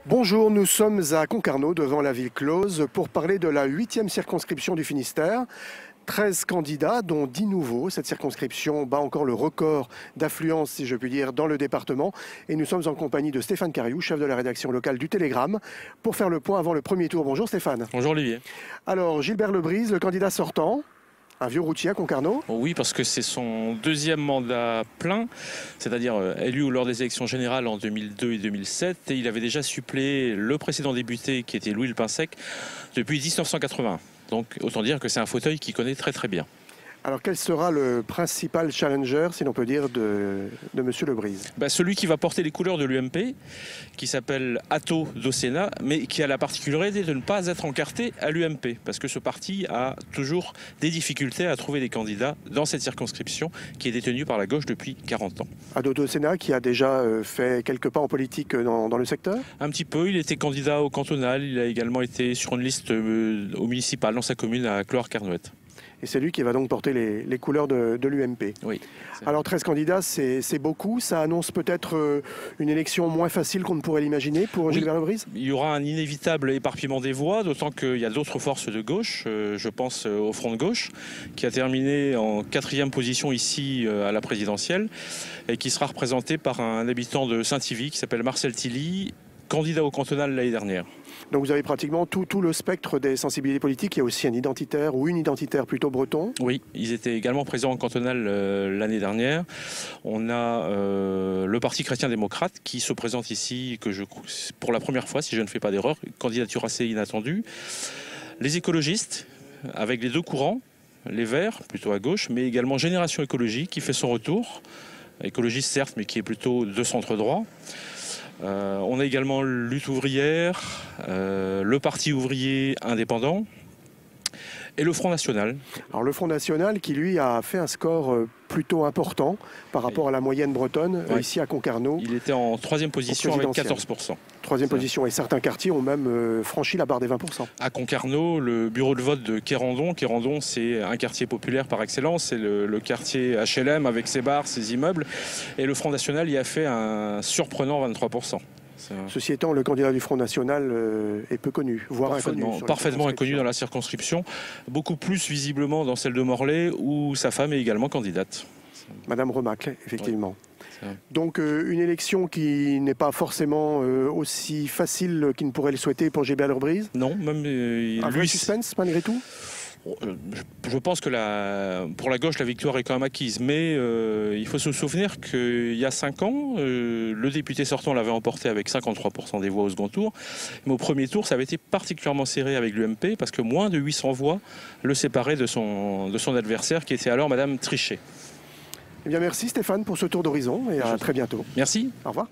Bonjour, nous sommes à Concarneau, devant la ville close, pour parler de la 8e circonscription du Finistère. 13 candidats, dont 10 nouveaux. Cette circonscription bat encore le record d'affluence, si je puis dire, dans le département. Et nous sommes en compagnie de Stéphane Cariou, chef de la rédaction locale du Télégramme, pour faire le point avant le premier tour. Bonjour Stéphane. Bonjour Olivier. Alors, Gilbert Lebrise, le candidat sortant. Un vieux routier à Concarneau? Oui, parce que c'est son deuxième mandat plein, c'est-à-dire élu lors des élections générales en 2002 et 2007. Et il avait déjà suppléé le précédent député qui était Louis Lepinsec depuis 1981. Donc autant dire que c'est un fauteuil qu'il connaît très très bien. Alors quel sera le principal challenger, si l'on peut dire, de M. Lebrise? Celui qui va porter les couleurs de l'UMP, qui s'appelle Atto Dossena, mais qui a la particularité de ne pas être encarté à l'UMP, parce que ce parti a toujours des difficultés à trouver des candidats dans cette circonscription qui est détenue par la gauche depuis 40 ans. Atto Dossena qui a déjà fait quelques pas en politique dans le secteur? Un petit peu, il était candidat au cantonal, il a également été sur une liste au municipal dans sa commune à Clohars-Carnouët. Et c'est lui qui va donc porter les couleurs de l'UMP. Oui. Alors 13 candidats, c'est beaucoup. Ça annonce peut-être une élection moins facile qu'on ne pourrait l'imaginer pour Gilbert Lebrise? Il y aura un inévitable éparpillement des voix, d'autant qu'il y a d'autres forces de gauche. Je pense au Front de gauche, qui a terminé en 4e position ici à la présidentielle, et qui sera représenté par un habitant de Saint-Yvi qui s'appelle Marcel Tilly, candidat au cantonal l'année dernière. Donc vous avez pratiquement tout le spectre des sensibilités politiques. Il y a aussi un identitaire ou une identitaire plutôt breton. Oui, ils étaient également présents au cantonal l'année dernière. On a le Parti chrétien-démocrate qui se présente ici, pour la première fois, si je ne fais pas d'erreur, candidature assez inattendue. Les écologistes, avec les deux courants, les Verts, plutôt à gauche, mais également Génération Écologie qui fait son retour. Écologiste certes, mais qui est plutôt de centre droit. On a également Lutte ouvrière, le Parti ouvrier indépendant et le Front National. Alors le Front National qui lui a fait un score plutôt important par rapport à la moyenne bretonne ici à Concarneau. Il était en 3e position avec 14%. 3e position, et certains quartiers ont même franchi la barre des 20%. À Concarneau, le bureau de vote de Quérandon, c'est un quartier populaire par excellence, c'est le quartier HLM avec ses bars, ses immeubles, et le Front National y a fait un surprenant 23%. Ceci étant, le candidat du Front National est peu connu, voire inconnu. Parfaitement inconnu dans la circonscription, beaucoup plus visiblement dans celle de Morlaix où sa femme est également candidate. Madame Remacle, effectivement. Oui. Donc une élection qui n'est pas forcément aussi facile qu'il ne pourrait le souhaiter pour Gilbert Lebrise? Non, même un vrai suspense malgré tout? Je pense que pour la gauche, la victoire est quand même acquise. Mais il faut se souvenir qu'il y a 5 ans, le député sortant l'avait emporté avec 53% des voix au second tour. Mais au premier tour, ça avait été particulièrement serré avec l'UMP parce que moins de 800 voix le séparaient de son adversaire qui était alors Madame Trichet. Eh bien, merci Stéphane pour ce tour d'horizon et à très bientôt. Merci. Au revoir.